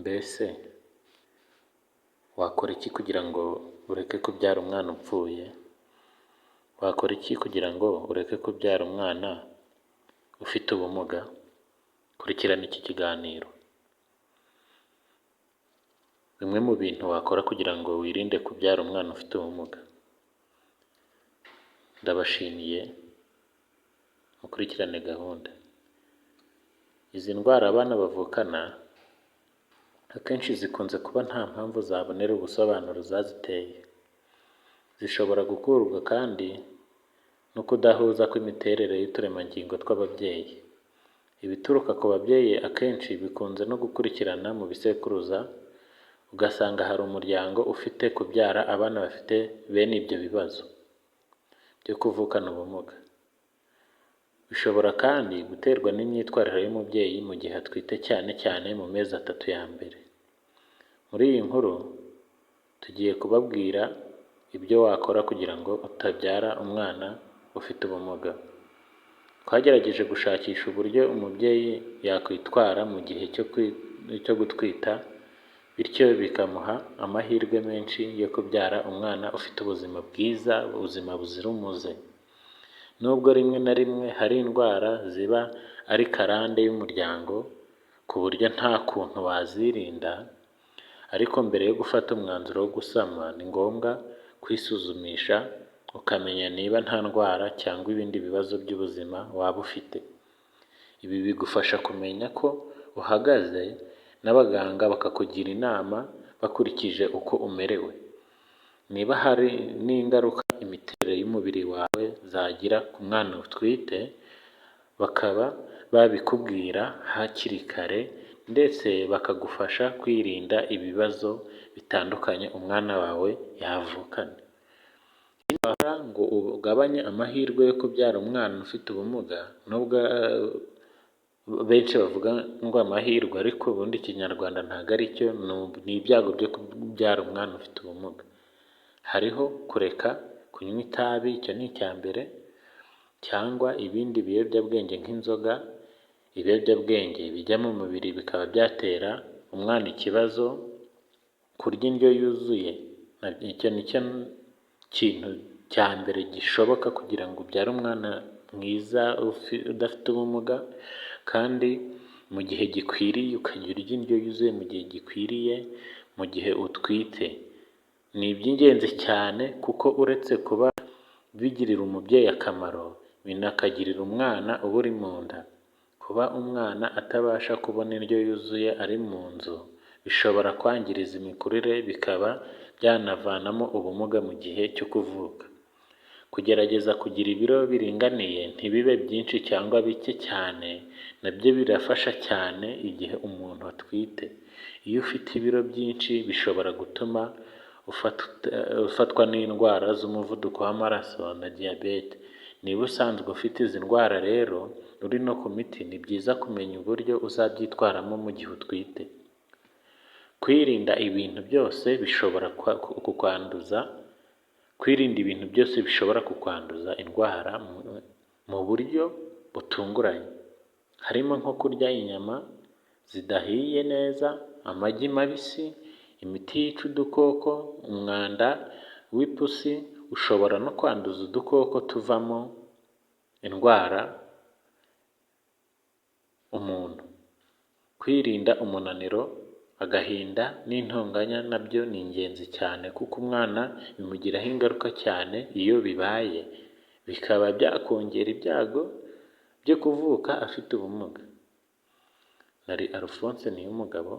Mbese wakora iki kugira ngo ureke kubyara umwana upfuye? Wakora iki kugira ngo ureke kubyara umwana ufite ubumuga? Kurikirana iki kiganiro. Bimwe mu bintu wakora kugira ngo wirinde kubyara umwana ufite ubumuga. Ndabashimiye, mukurikirane gahunda. Izi ndwara abana bavukana akenshi zikunze kuba nta mpamvu zabonera ubusobanuro zaziteye. Zishobora gukurwa kandi no kudahuza kw'imiterere y'uturemangingo tw'ababyeyi. Ibituruka ku babyeyi akenshi bikunze no gukurikirana mu bisekuruza, ugasanga hari umuryango ufite kubyara abana bafite bene ibyo bibazo byo kuvukana ubumuga. Bishobora kandi guterwa n'imyitwarire y'umubyeyi mu gihe atwite, cyane cyane mu mezi 3 ya mbere. Muri iyi nkuru tugiye kubabwira ibyo wakora kugira ngo utabyara umwana ufite ubumuga. Twagerageje gushakisha uburyo umubyeyi yakwitwara mu gihe cyo gutwita, bityo bikamuha amahirwe menshi yo kubyara umwana ufite ubuzima bwiza, ubuzima buzira umuze. Nubwo rimwe na rimwe hari indwara ziba ari karande y'umuryango ku buryo nta kuntu wazirinda, ariko mbere yo gufata umwanzuro wo gusama ni ngombwa kwisuzumisha ukamenya niba nta ndwara cyangwa ibindi bibazo by'ubuzima waba ufite. Ibi bigufasha kumenya ko uhagaze n'abaganga bakakugira inama bakurikije uko umerewe. Niba hari n'ingaruka imiterere y'umubiri wawe zagira ku mwana utwite, bakaba babikubwira hakiri kare ndetse bakagufasha kwirinda ibibazo bitandukanye umwana wawe yavukana. Ngo ugabanye amahirwe yo kubyara umwana ufite ubumuga, nubwo benshi bavuga ngo amahirwe, ariko ubundi ikinyarwanda ntabwo ari cyo, ni ibyago byo kubyara umwana ufite ubumuga. Hariho kureka kunywa itabi, icyo ni icya mbere, cyangwa ibindi biyobyabwenge nk'inzoga. Ibiyobyabwenge bijya mu mubiri bikaba byatera umwana ikibazo. Kurya indyo yuzuye, icyo ni cyo kintu cya mbere gishoboka kugira ngo ubyare umwana mwiza udafite ubumuga, kandi mu gihe gikwiriye, ukajya urya indyo yuzuye mu gihe gikwiriye mu gihe utwite. Ni iby'ingenzi cyane kuko uretse kuba bigirira umubyeyi akamaro, binakagirira umwana uba uri mu nda. Kuba umwana atabasha kubona indyo yuzuye ari mu nzu bishobora kwangiriza imikurire, bikaba byanavanamo ubumuga mu gihe cyo kuvuka. Kugerageza kugira ibiro biringaniye, ntibibe byinshi cyangwa bike cyane, nabyo birafasha cyane igihe umuntu atwite. Iyo ufite ibiro byinshi bishobora gutuma ufatwa n'indwara z'umuvuduko w'amaraso na diyabete. Niba usanzwe ufite izi ndwara rero uri no ku miti, ni byiza kumenya uburyo uzabyitwaramo mu gihe utwite. Kwirinda ibintu byose bishobora kukwanduza indwara mu buryo butunguranye, harimo nko kurya inyama zidahiye neza, amagi mabisi, imiti yica udukoko, umwanda w'ipusi ushobora no kwanduza udukoko tuvamo indwara umuntu. Kwirinda umunaniro, agahinda n'intonganya nabyo ni ingenzi cyane, kuko umwana bimugiraho ingaruka cyane iyo bibaye, bikaba byakongera ibyago byo kuvuka afite ubumuga. Nari Alphonse Niyomugabo.